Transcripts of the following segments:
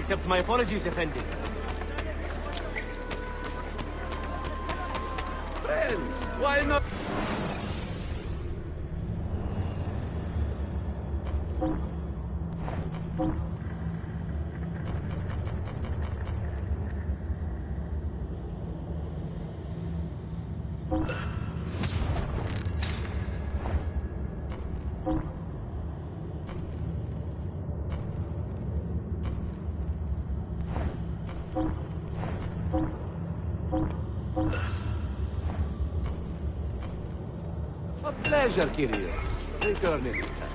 accept my apologies, Effendi. Friends, why not? A pleasure, Kyrie. Return anytime.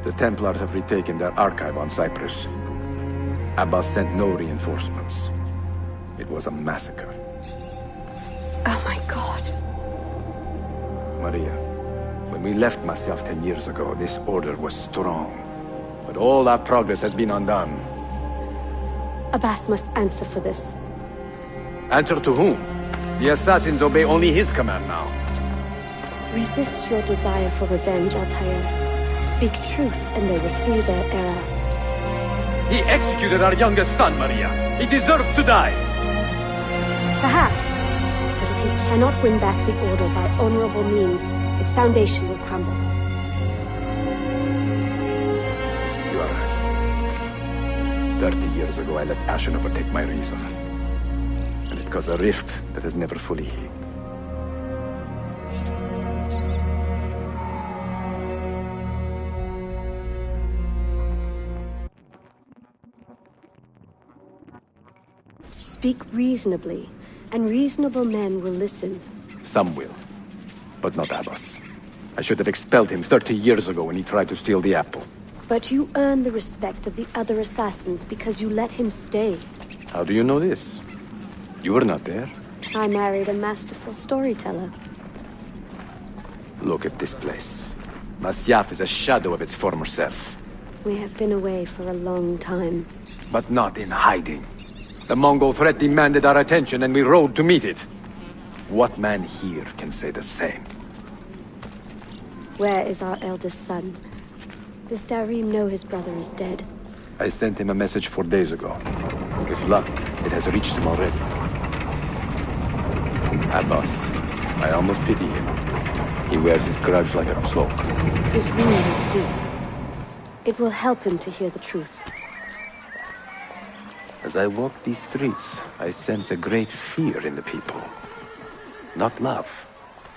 The Templars have retaken their archive on Cyprus. Abbas sent no reinforcements. It was a massacre. Oh my god. Maria, when we left Masyaf 10 years ago, this order was strong. But all that progress has been undone. Abbas must answer for this. Answer to whom? The assassins obey only his command now. Resist your desire for revenge, Altair. Speak truth, and they will see their error. He executed our youngest son, Maria. He deserves to die. Perhaps. But if you cannot win back the Order by honorable means, its foundation will crumble. You are right. 30 years ago, I let passion overtake my reason. And it caused a rift that has never fully healed. Speak reasonably, and reasonable men will listen. Some will, but not Abbas. I should have expelled him 30 years ago when he tried to steal the apple. But you earn the respect of the other assassins because you let him stay. How do you know this? You were not there. I married a masterful storyteller. Look at this place. Masyaf is a shadow of its former self. We have been away for a long time. But not in hiding. The Mongol threat demanded our attention and we rode to meet it. What man here can say the same? Where is our eldest son? Does Darim know his brother is dead? I sent him a message 4 days ago. With luck, it has reached him already. Abbas, I almost pity him. He wears his grudge like a cloak. His wound is deep. It will help him to hear the truth. As I walk these streets, I sense a great fear in the people. Not love.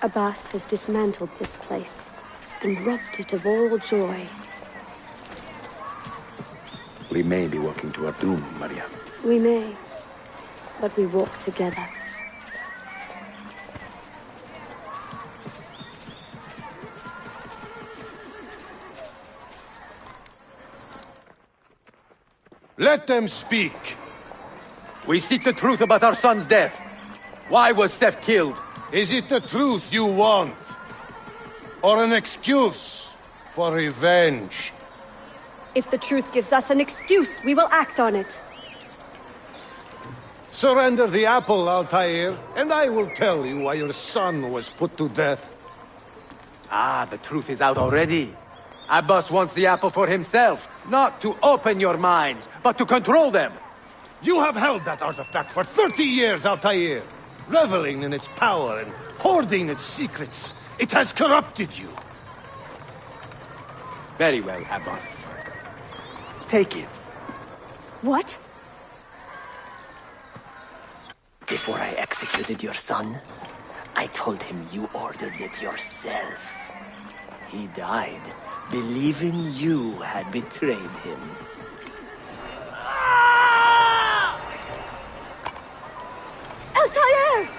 Abbas has dismantled this place and robbed it of all joy. We may be walking to our doom, Maria. We may, but we walk together. Let them speak. We seek the truth about our son's death. Why was Seth killed? Is it the truth you want? Or an excuse for revenge? If the truth gives us an excuse, we will act on it. Surrender the apple, Altair, and I will tell you why your son was put to death. Ah, the truth is out already. Abbas wants the apple for himself, not to open your minds, but to control them. You have held that artifact for 30 years, Altair, reveling in its power and hoarding its secrets. It has corrupted you. Very well, Abbas. Take it. What? Before I executed your son, I told him you ordered it yourself. He died, believing you had betrayed him. Altair!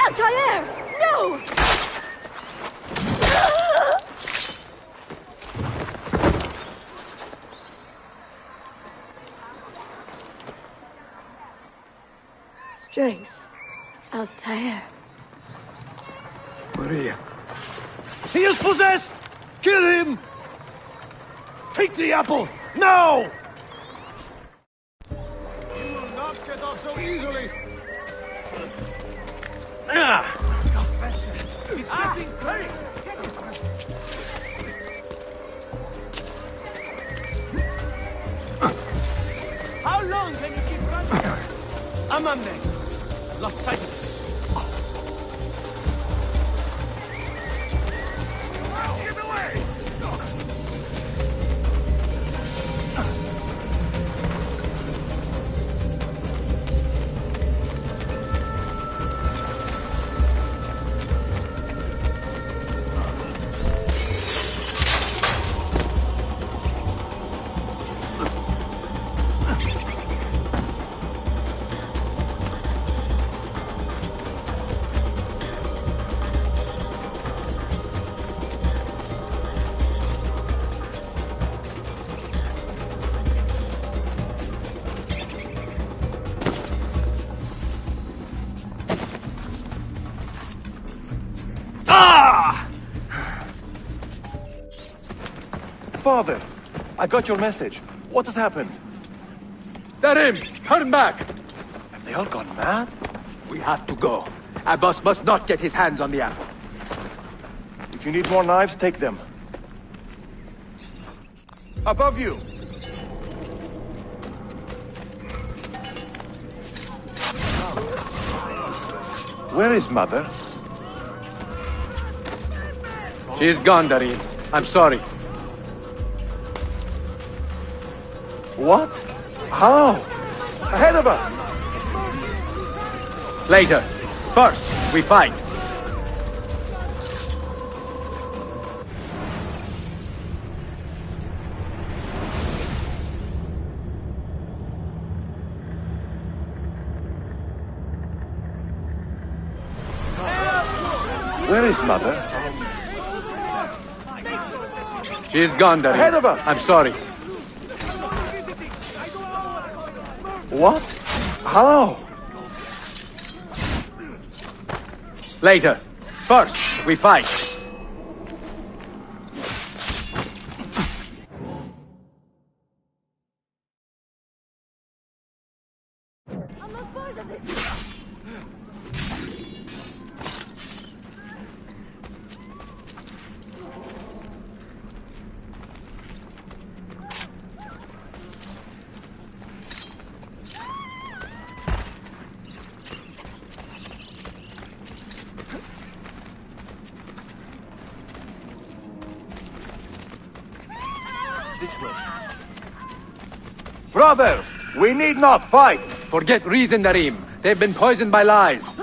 Altair! No! Strength. Altair. Maria. He is possessed! Kill him! Take the apple, now! You will not get off so easily. He's getting great! How long can you keep running? Amamne! I've lost sight of this. Get away! Father, I got your message. What has happened? Darim, turn back! Have they all gone mad? We have to go. Abbas must not get his hands on the apple. If you need more knives, take them. Above you! Where is Mother? She's gone, Darim. I'm sorry. What? How? Ahead of us! Later. First, we fight. Where is Mother? She's gone, Darim. Ahead of us! I'm sorry. What? How? Later. First, we fight. This way. Brothers, we need not fight! Forget reason, Darim. They've been poisoned by lies.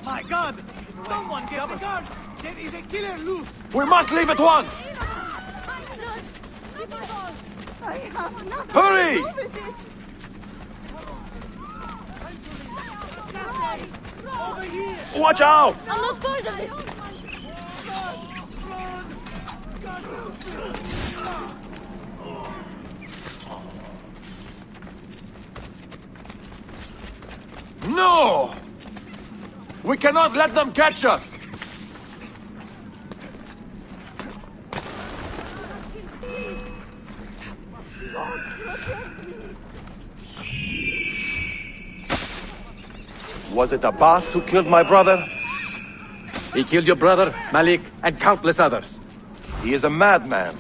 My God! Someone get the guard! There is a killer loose! We must leave at once! I have not Hurry! with it. Over here! Watch out! I'm not part of this. No! We cannot let them catch us! Was it Abbas who killed my brother? He killed your brother, Malik, and countless others. He is a madman.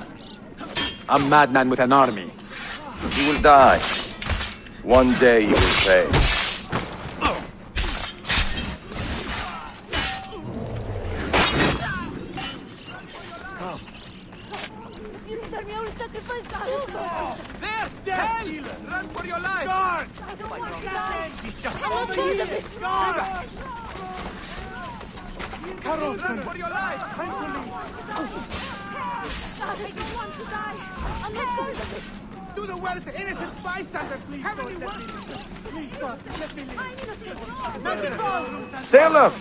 A madman with an army. He will die. One day he will pay. There! Dead! Run for your life! Guard! I don't want to die. He's just I'm over not here! of this. Guard! Run for your life! God, I don't want to die. I'm not part of this. Do the well to innocent bystanders! Heavenly work! Please, God, let me leave. I'm innocent. Stay alert!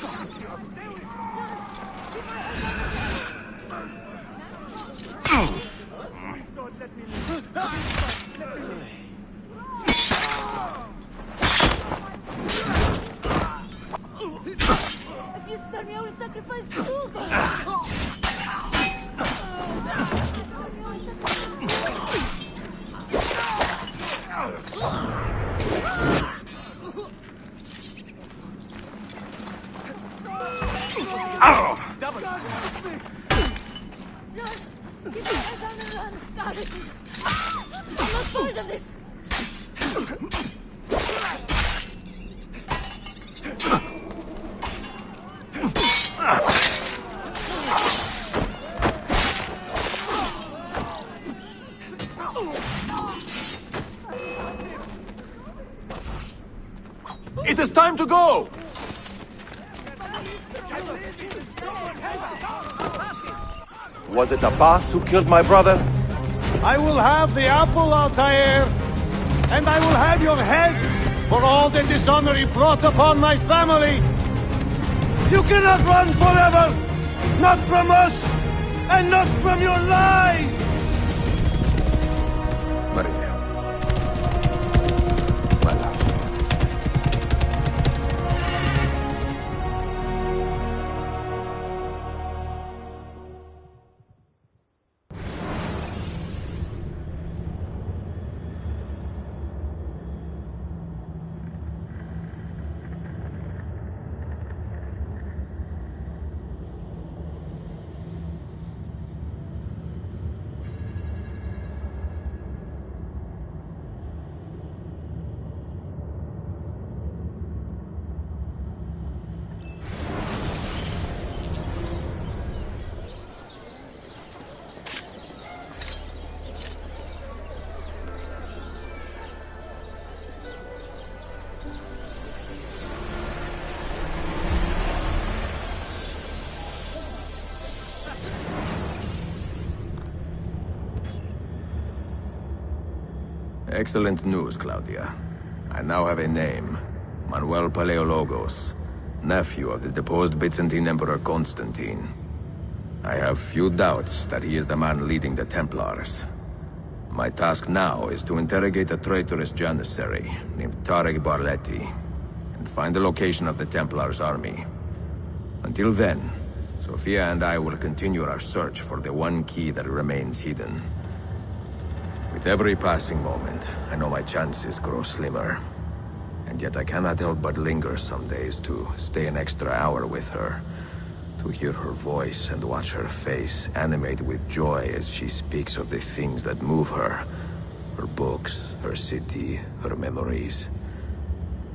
If you spare me, I will sacrifice you, God. Double! God, keep your head down and run. God, I'm not part of this. It is time to go! Was it the boss who killed my brother? I will have the apple, Altair, and I will have your head for all the dishonor he brought upon my family. You cannot run forever, not from us, and not from your lies! Maria. My love. Excellent news, Claudia. I now have a name. Manuel Paleologos, nephew of the deposed Byzantine Emperor Constantine. I have few doubts that he is the man leading the Templars. My task now is to interrogate a traitorous janissary named Tarek Barletti and find the location of the Templars' army. Until then, Sophia and I will continue our search for the one key that remains hidden. With every passing moment, I know my chances grow slimmer. And yet I cannot help but linger some days to stay an extra hour with her. To hear her voice and watch her face animate with joy as she speaks of the things that move her. Her books, her city, her memories.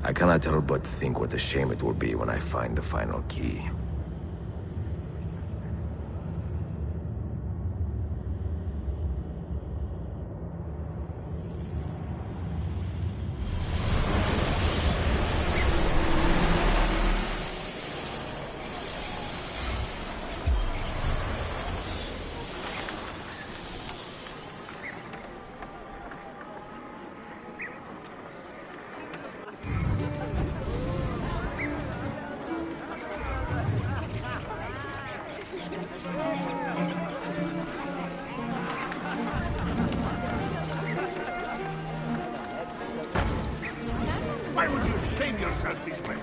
I cannot help but think what a shame it will be when I find the final key. Why would you shame yourself this way?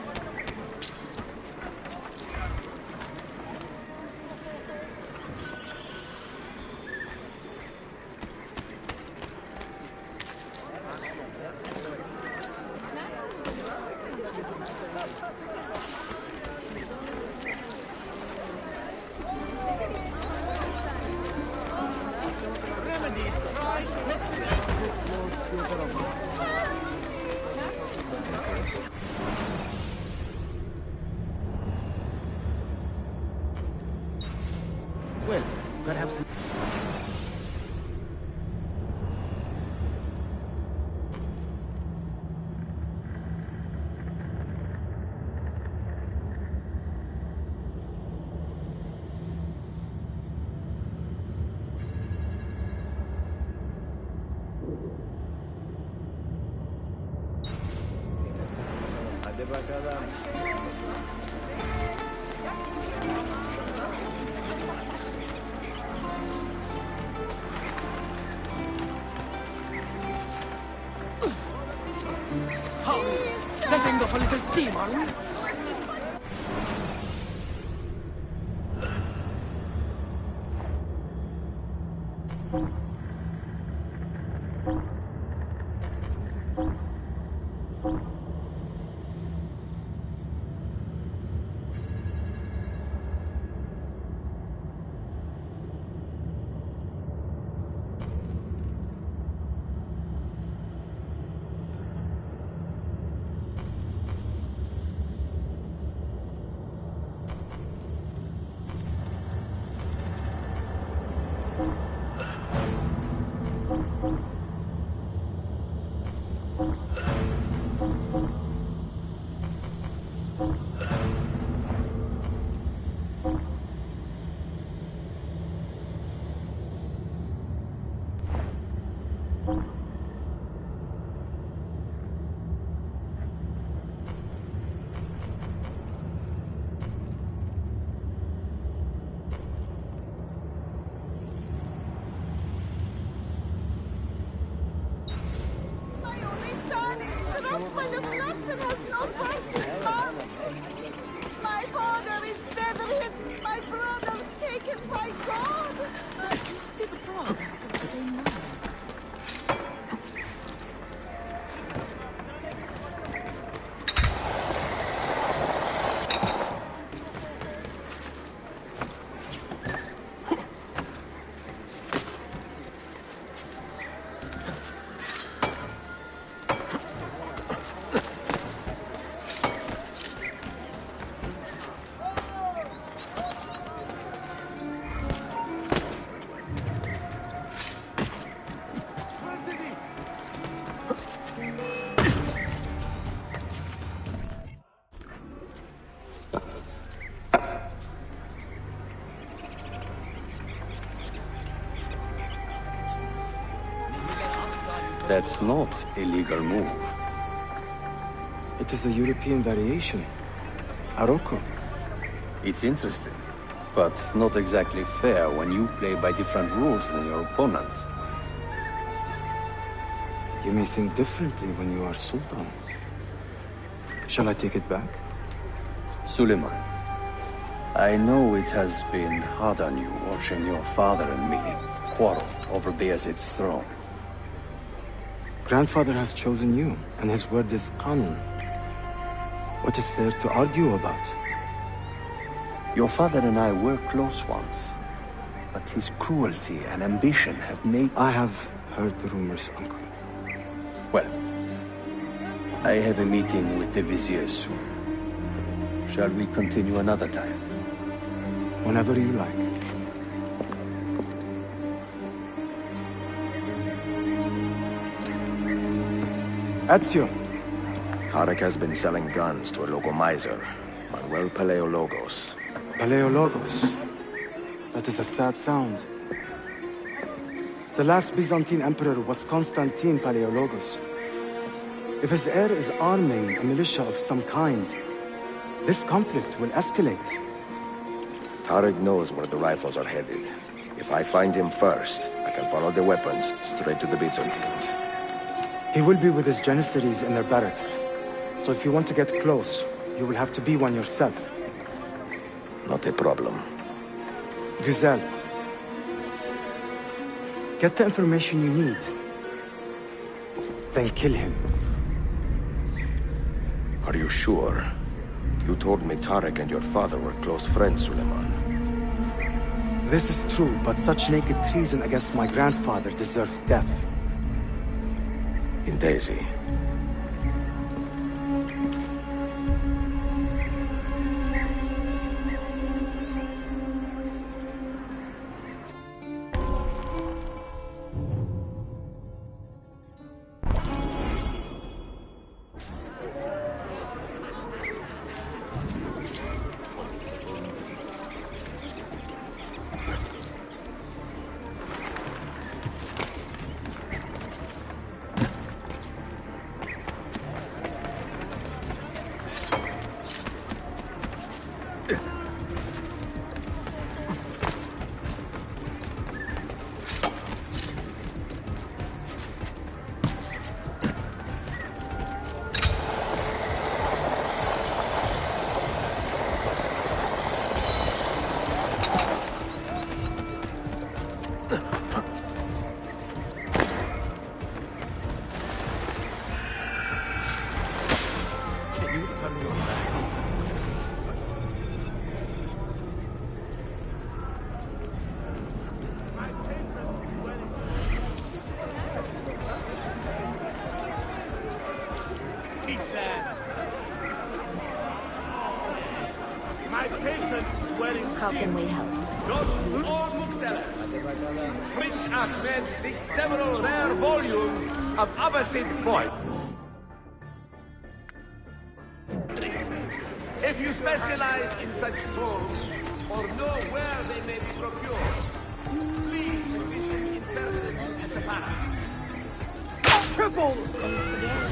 Letting off a little steam, are we? My father is dead, my brother's taken by God. That can't be the brother of the same man. That's not a legal move. It is a European variation. Aroko. It's interesting, but not exactly fair when you play by different rules than your opponent. You may think differently when you are Sultan. Shall I take it back? Suleiman, I know it has been hard on you watching your father and me quarrel over Bayezid's throne. Grandfather has chosen you, and his word is Qanun. What is there to argue about? Your father and I were close once, but his cruelty and ambition have made... I have heard the rumors, Uncle. Well, I have a meeting with the Vizier soon. Shall we continue another time? Whenever you like. Ezio. Tarek has been selling guns to a local miser, Manuel Paleologos. Paleologos. That is a sad sound. The last Byzantine emperor was Constantine Paleologos. If his heir is arming a militia of some kind, this conflict will escalate. Tarek knows where the rifles are headed. If I find him first, I can follow the weapons straight to the Byzantines. He will be with his Janissaries in their barracks. So if you want to get close, you will have to be one yourself. Not a problem. Güzel. Get the information you need. Then kill him. Are you sure? You told me Tarek and your father were close friends, Suleiman. This is true, but such naked treason against my grandfather deserves death. In Daisy. My patrons were in How can we help? All booksellers. Prince Ahmed seeks several rare volumes of Abbasid poetry. If you specialize in such tomes, or know where they may be procured, please visit in person at the palace. triple!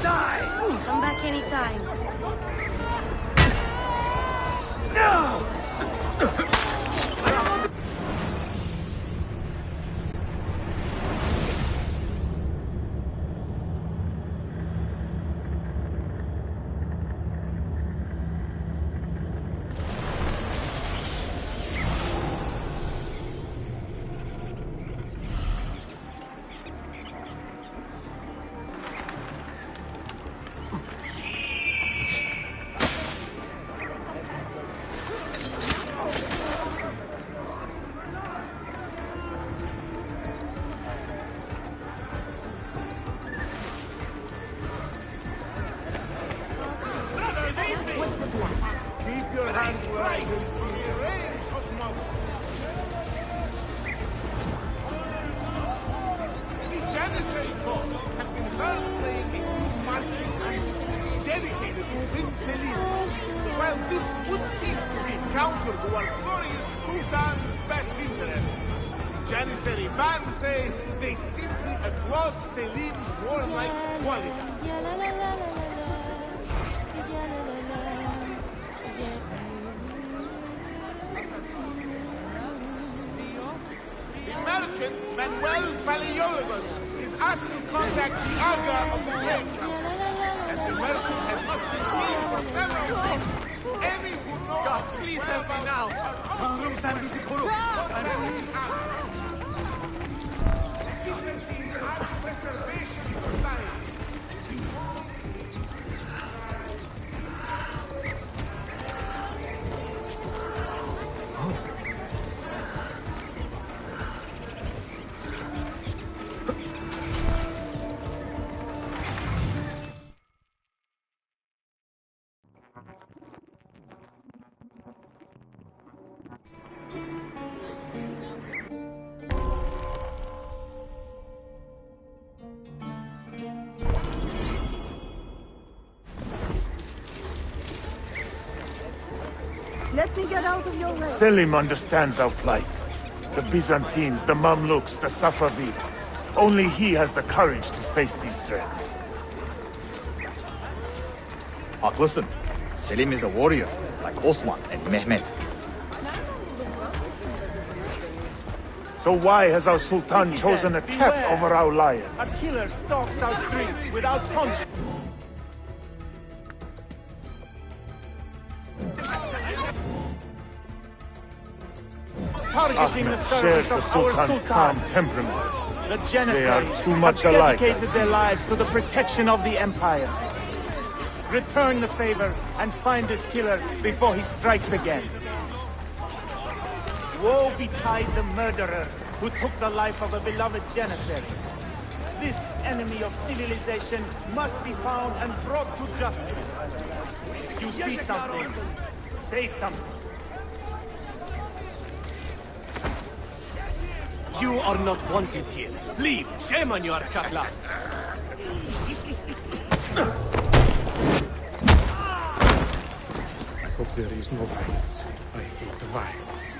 Die! Come back anytime. Keep your hands right. The Janissary Corps have been heard playing a new marching band dedicated to Prince Selim. While this would seem to be counter to our glorious Sultan's best interests, the Janissary band say they simply applaud Selim's warlike quality. The merchant, Manuel Paleologos, is asked to contact the Aga of the Great Council. As the merchant has not been seen for several weeks, any who know... God, please help me now! Byzantine Art Preservation Society. Let me get out of your way. Selim understands our plight. The Byzantines, the Mamluks, the Safavid. Only he has the courage to face these threats. Haklısın. Selim is a warrior, like Osman and Mehmet. So why has our Sultan chosen a cat over our lion? A killer stalks our streets without conscience. Targeting the shares service the of our Sultan's Sultan. calm temperament. The They are Janissaries too much have alike. dedicated their lives to the protection of the Empire. Return the favor and find this killer before he strikes again. Woe betide the murderer who took the life of a beloved Janissary. This enemy of civilization must be found and brought to justice. If you see something, say something. You are not wanted here. Leave! Shame on you, Archakla! I hope there is no violence. I hate violence.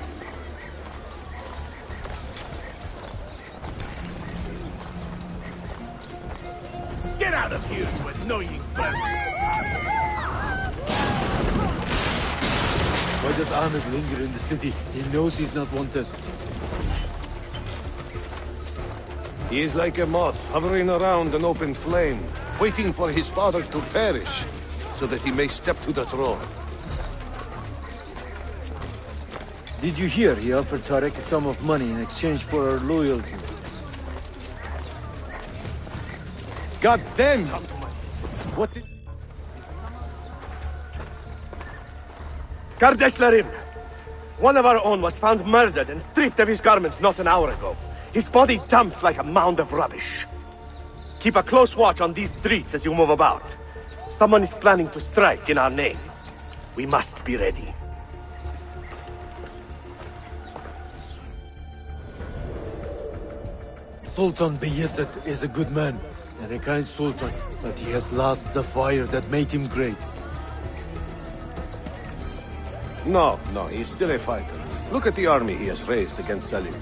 Get out of here, you annoying bird! Why does Ahmed linger in the city? He knows he's not wanted. He is like a moth hovering around an open flame, waiting for his father to perish, so that he may step to the throne. Did you hear he offered Tarek a sum of money in exchange for our loyalty? God damn! What did... Kardeşlerim! One of our own was found murdered and stripped of his garments not an hour ago. His body dumped like a mound of rubbish. Keep a close watch on these streets as you move about. Someone is planning to strike in our name. We must be ready. Sultan Bayezid is a good man, and a kind sultan, but he has lost the fire that made him great. No, he's still a fighter. Look at the army he has raised against Selim.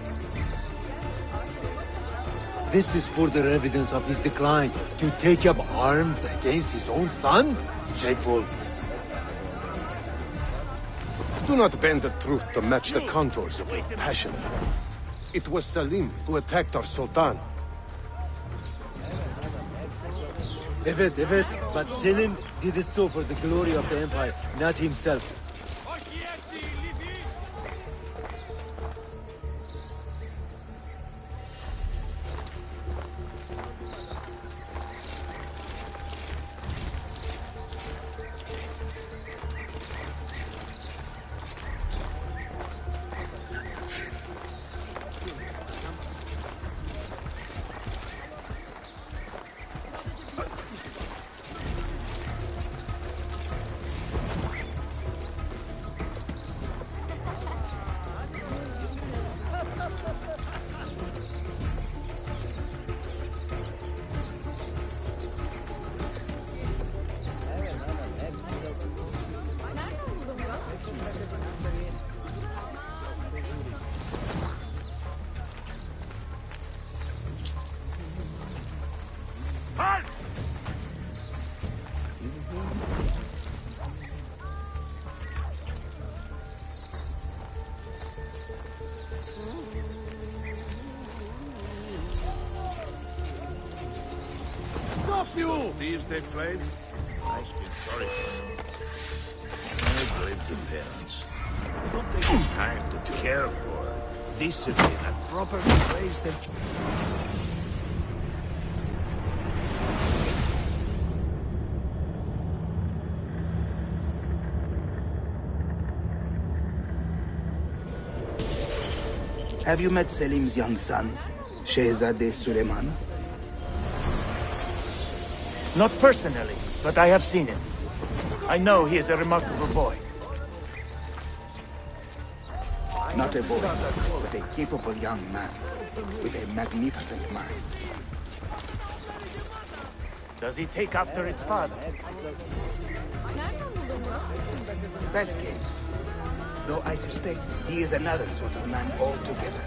This is further evidence of his decline. To take up arms against his own son? Shameful. Do not bend the truth to match the contours of your passion. It was Selim who attacked our Sultan. Evet, but Selim did it so for the glory of the Empire, not himself. Thieves they played? I feel sorry for them. I blame the parents. They don't take the time to care for, discipline, and properly raise their children. Have you met Selim's young son, Shehzadeh Suleiman? Not personally, but I have seen him. I know he is a remarkable boy. Not a boy, but a capable young man with a magnificent mind. Does he take after his father? Well, King. Though I suspect he is another sort of man altogether.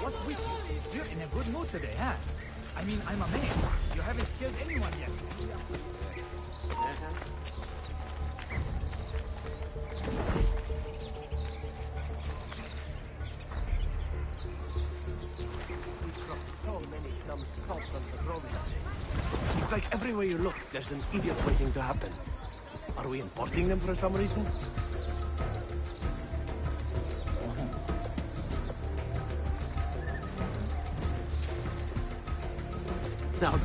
What's with you? You're in a good mood today, huh? I mean, I'm amazed. You haven't killed anyone yet. It's like everywhere you look, there's an idiot waiting to happen. Are we importing them for some reason? Now.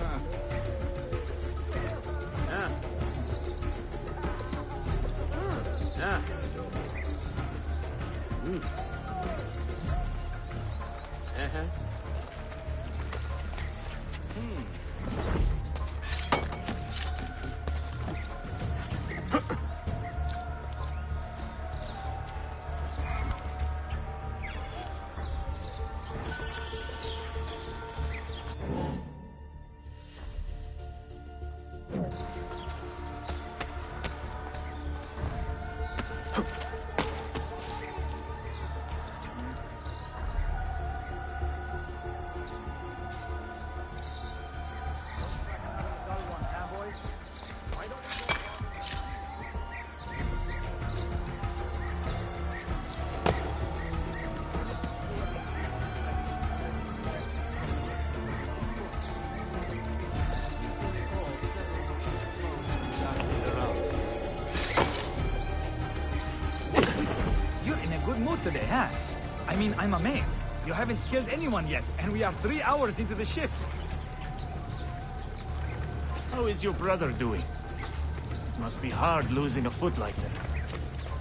good today, huh? I mean, I'm amazed. You haven't killed anyone yet, and we are 3 hours into the shift. How is your brother doing? It must be hard losing a foot like that.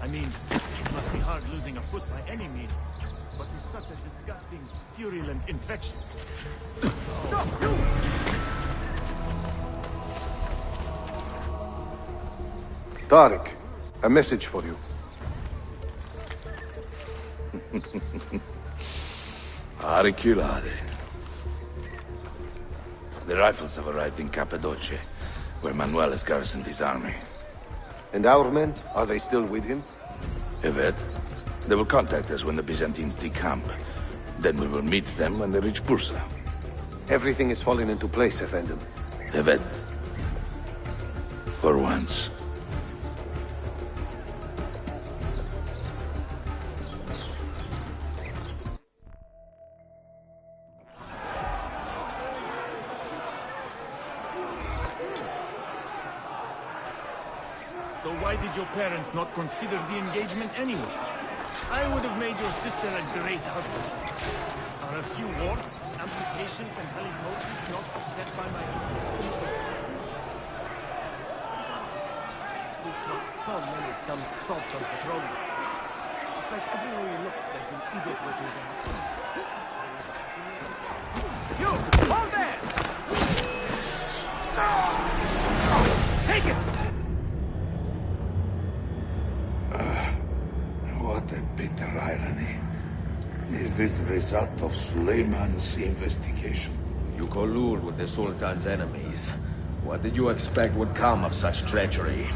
I mean, it must be hard losing a foot by any means. But it's such a disgusting, purulent infection. Tariq, a message for you. Ariculade. The rifles have arrived in Cappadocia, where Manuel has garrisoned his army. And our men? Are they still with him? Evet. They will contact us when the Byzantines decamp. Then we will meet them when they reach Bursa. Everything is falling into place, Effendim. Evet. For once. So why did your parents not consider the engagement anyway? I would have made your sister a great husband. Are a few warts, amputations, and halitosis not upset by my It's not so many dumb thoughts on petroleum. It's like everywhere you look, there's an idiot with his You! Hold there! Take it! What a bitter irony. Is this the result of Suleiman's investigation? You collude with the Sultan's enemies. What did you expect would come of such treachery?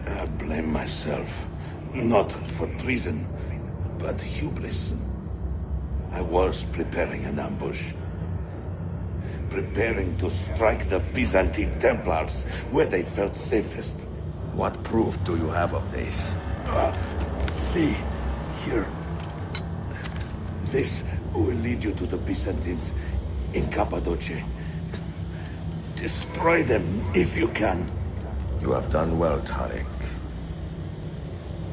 I blame myself. Not for treason, but hubris. I was preparing an ambush. Preparing to strike the Byzantine Templars where they felt safest. What proof do you have of this? See, here. This will lead you to the Byzantines in Cappadocia. Destroy them if you can. You have done well, Tariq.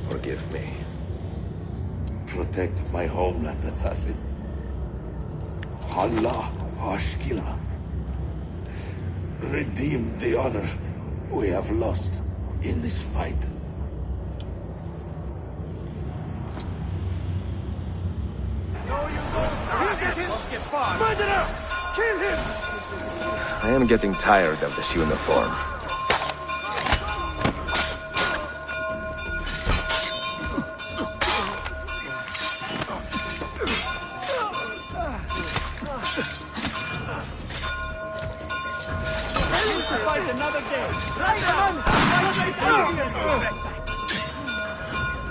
Forgive me. Protect my homeland, assassin. Allah Ashkila. Redeem the honor we have lost in this fight. Murderer! Kill him! I am getting tired of this uniform. Another day.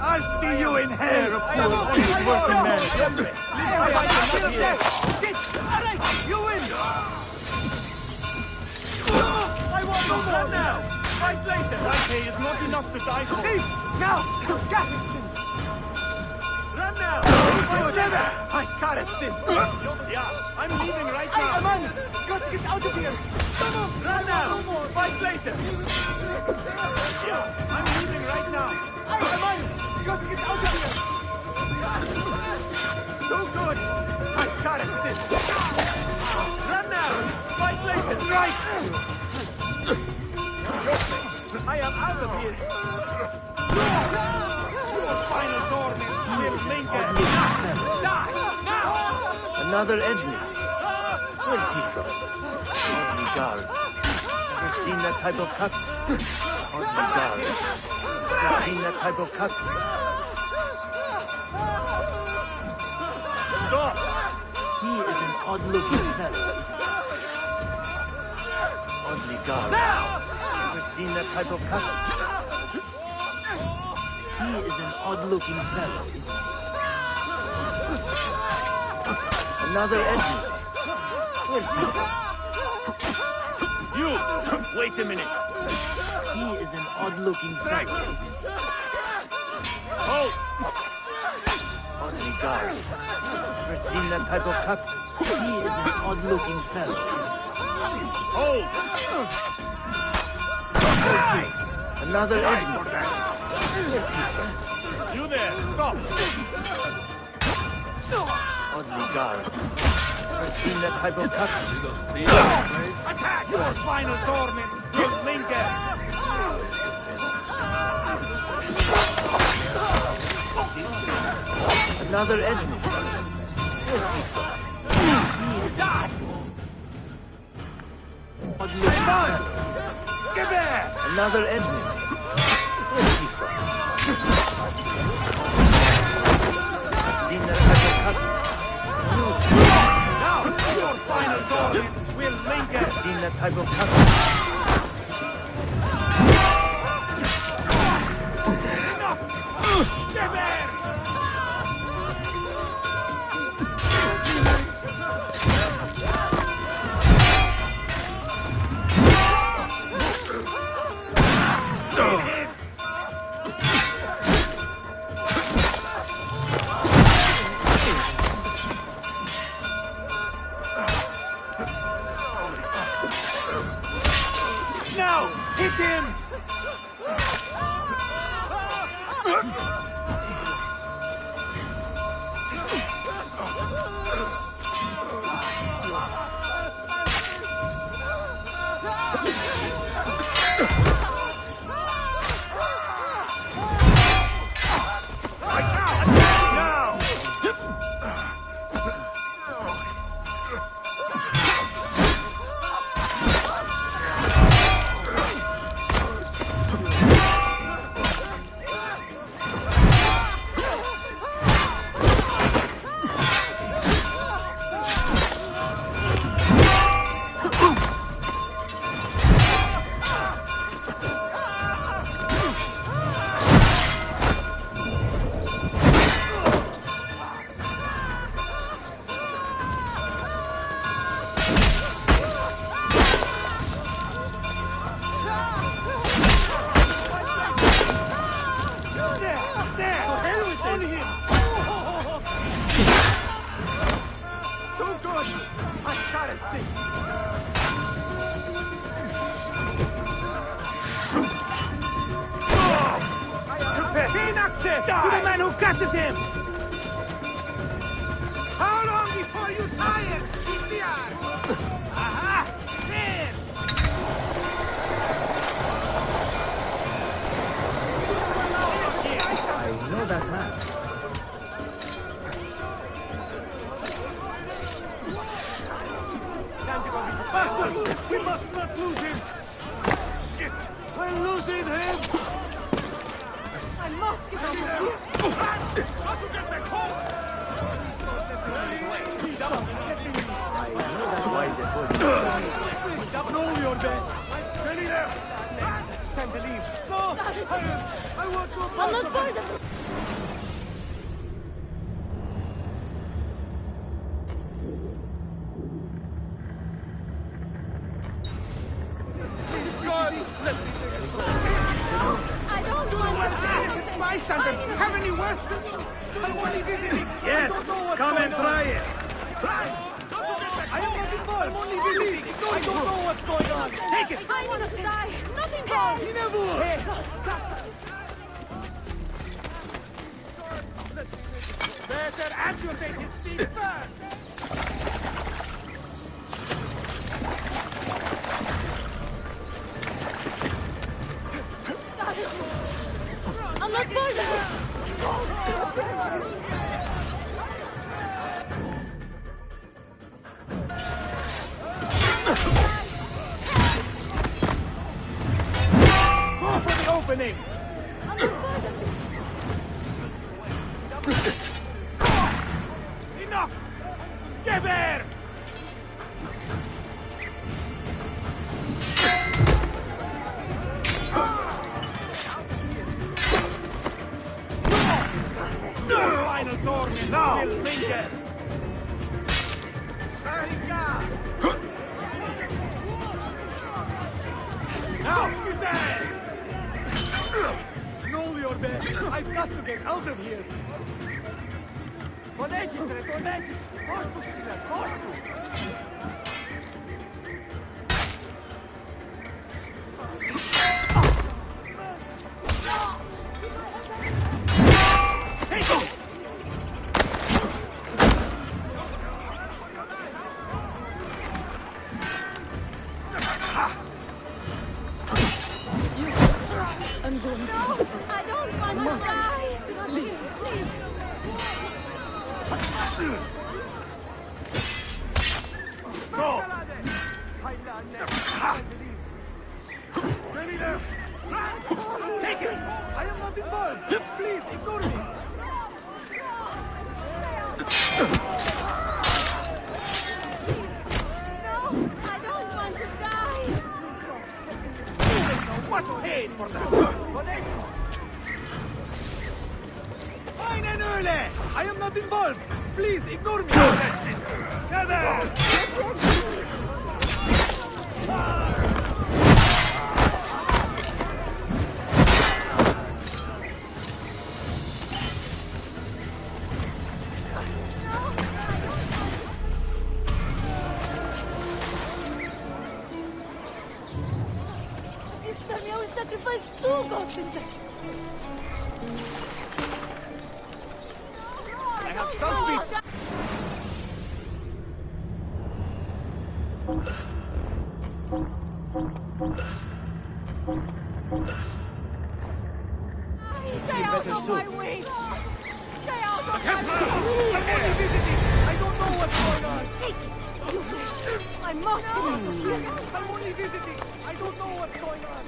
I'll see you in hell, a poor working man. You win! I want no more now! Fight later! My pay is not enough to die for. Now! Run now! I got it, sis! Yeah, I'm leaving right now! Hey, man! Got to get out of here! Run now! Fight later! Yeah, I'm leaving right now! Hey, man! Got to get out of here! So good! I got it, sis! Run now! Fight later! Right! I am out of here! Final torment! Die! Now! Another Edgley. Where's he from? Ugly guard. Ever seen that type of cut? Ugly guard. Ever seen that type of cut? Stop! He is an odd-looking fellow. Ugly guard. Now! Ever seen that type of cut? He is an odd-looking fellow, isn't he? Another Ezio. Where's he? You! Wait a minute. He is an odd-looking fellow, isn't he? Oh! Oddly guard. Ever seen that type of cut? He is an odd-looking fellow. Oh! Another Ezio. Where's he from? You there, stop! Oddly dull. I've seen that type of cut. Attack! Your final torment will linger! Another enemy. Get there! Another enemy. Seen that type of cut. Now, your final torment will linger! Seen that type of cut. Get there! Now, hit him! To the man who catches him! How long before you tire? Keep the arm! Aha! There! I know that man. Bastard! We must not lose him! Shit! We're losing him! I must get over here! How to get back home? I know that's why they put know your bed! Ready there! Time to leave! No! I want to... I'm not part of it! Bystander, have any word? I'm only visiting. Yes, I don't know what's come going and on. try it. I am not involved. I'm only visiting. I don't know what's going on. Take it. I want to die! Nothing more! Hey. Better amputate his feet first. I'm not part of it! Go for the opening. Enough! Get there! Final torment now will linger. Now, get there! Know your bed! I've got to get out of here! Podejte, podejte! Kostu sile, kostu! I'm going to be safe. I don't want to die. Please. Go! Enemy there! Take it! I am not involved! Please, ignore me! No, I don't want to die! What paid for that? Fine and early! I am not involved! Please, ignore me! This time I will sacrifice 2 gods in this! I have something! Stay out of my way! Stay out of my way! I'm only visiting! I don't know what's going on! You must! I must get out of here! I'm only visiting! I don't know what's going on!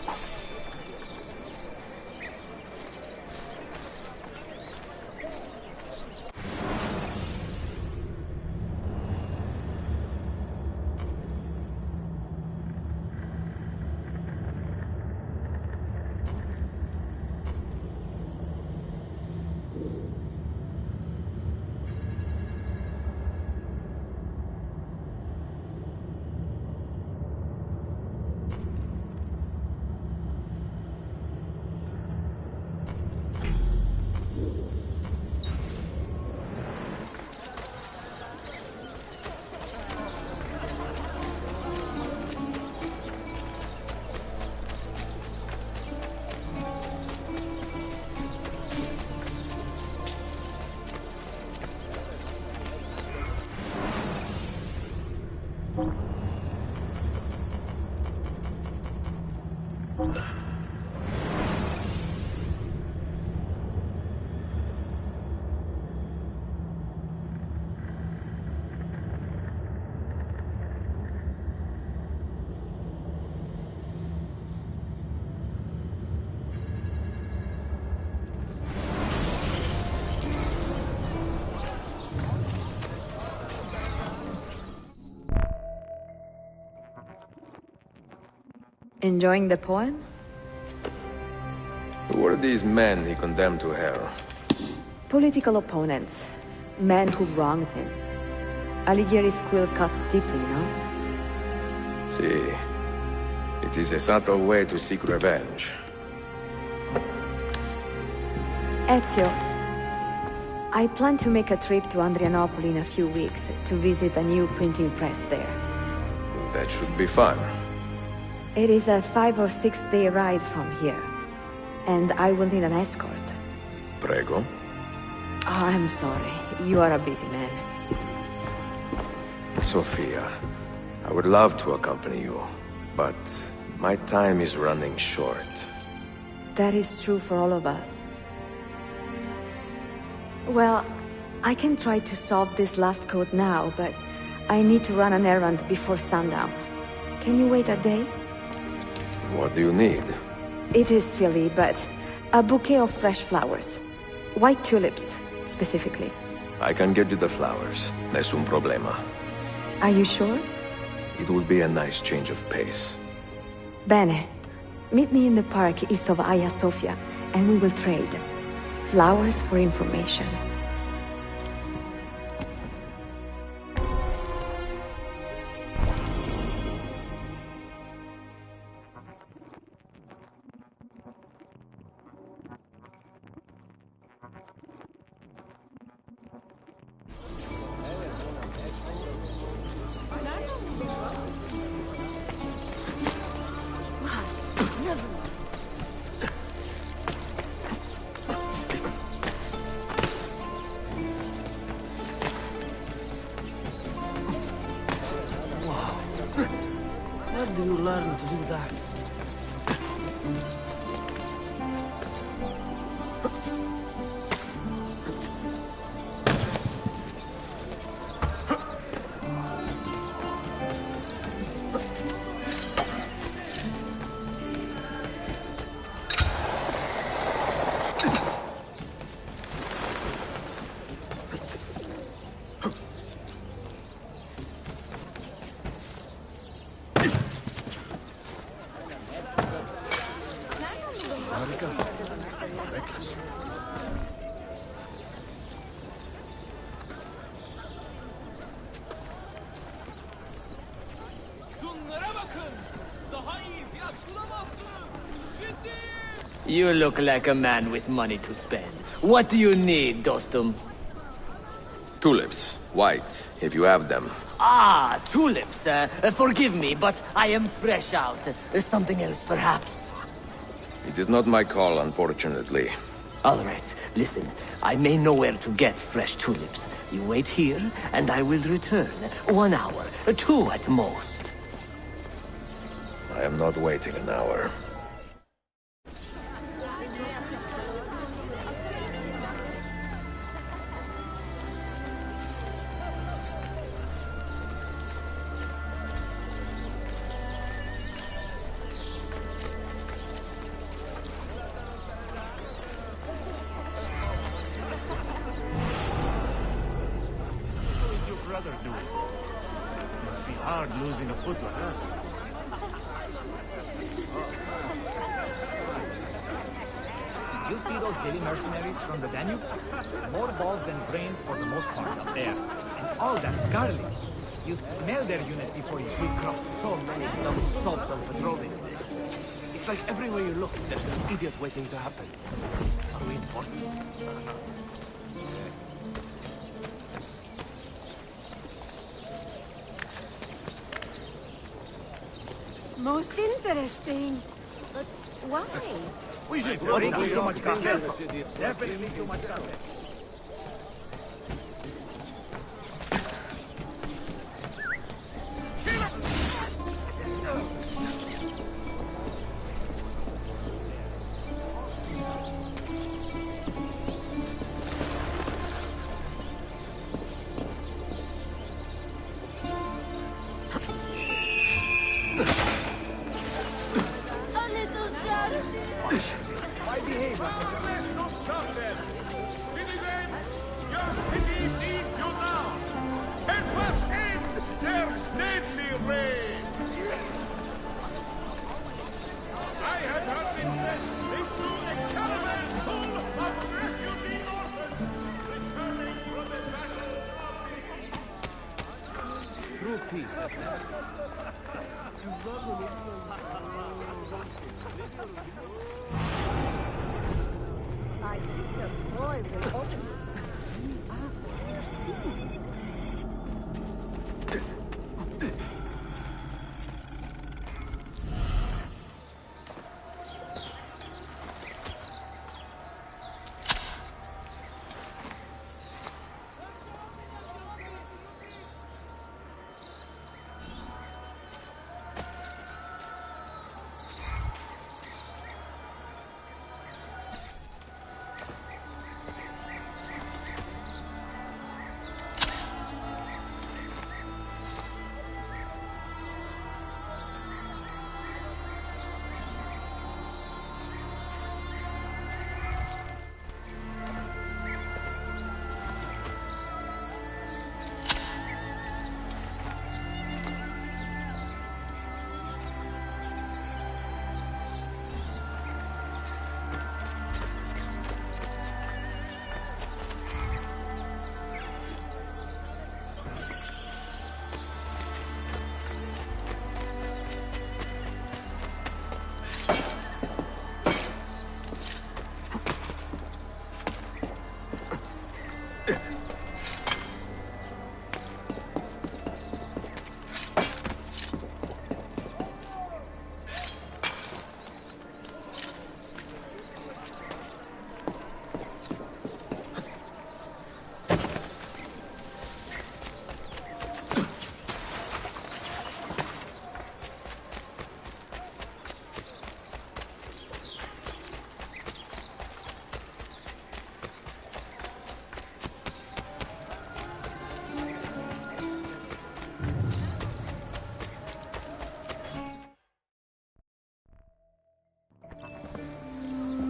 Enjoying the poem? Who were these men he condemned to hell? Political opponents. Men who wronged him. Alighieri's quill cuts deeply, no? See, it is a subtle way to seek revenge. Ezio, I plan to make a trip to Andrianople in a few weeks to visit a new printing press there. That should be fun. It is a 5 or 6 day ride from here, and I will need an escort. Prego. Oh, I'm sorry. You are a busy man. Sophia, I would love to accompany you, but my time is running short. That is true for all of us. Well, I can try to solve this last code now, but I need to run an errand before sundown. Can you wait a day? What do you need? It is silly, but a bouquet of fresh flowers. White tulips, specifically. I can get you the flowers. Nessun problema. Are you sure? It will be a nice change of pace. Bene. Meet me in the park east of Hagia Sophia, and we will trade. Flowers for information. carica. Vecchios. You look like a man with money to spend. What do you need, Dostum? Tulips. White, if you have them. Ah, tulips. Forgive me, but I am fresh out. Something else, perhaps? It is not my call, unfortunately. All right, listen. I may know where to get fresh tulips. You wait here, and I will return. 1 hour, 2 at most. I am not waiting an hour. Must be hard losing a foot like that. You see those daily mercenaries from the Danube? More balls than brains for the most part up there. And all that garlic. You smell their unit before you cross so many dumb soaps on patrol these days. It's like everywhere you look, there's an idiot waiting to happen. Are we important? Most interesting. But why? We should probably too much coffee. Definitely too much coffee. My sister's boy will open it. Ah, merci.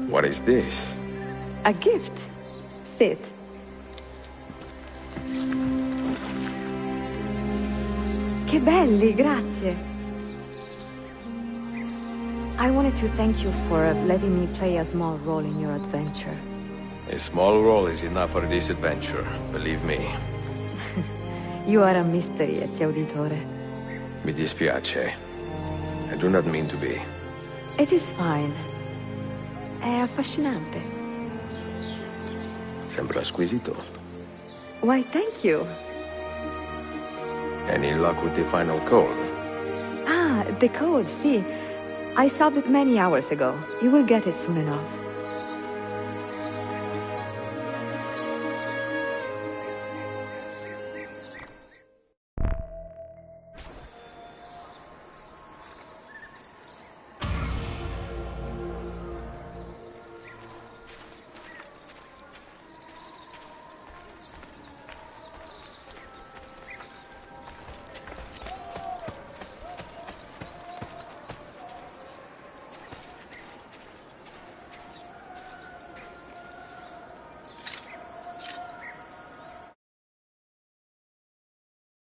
What is this? A gift. Sit. Che belli, grazie. I wanted to thank you for letting me play a small role in your adventure. A small role is enough for this adventure, believe me. You are a mystery, Ezio Auditore. Mi dispiace. I do not mean to be. It is fine. È affascinante. Sembra squisito. Why, thank you. Any luck with the final code? Ah, the code, see. I solved it many hours ago. You will get it soon enough.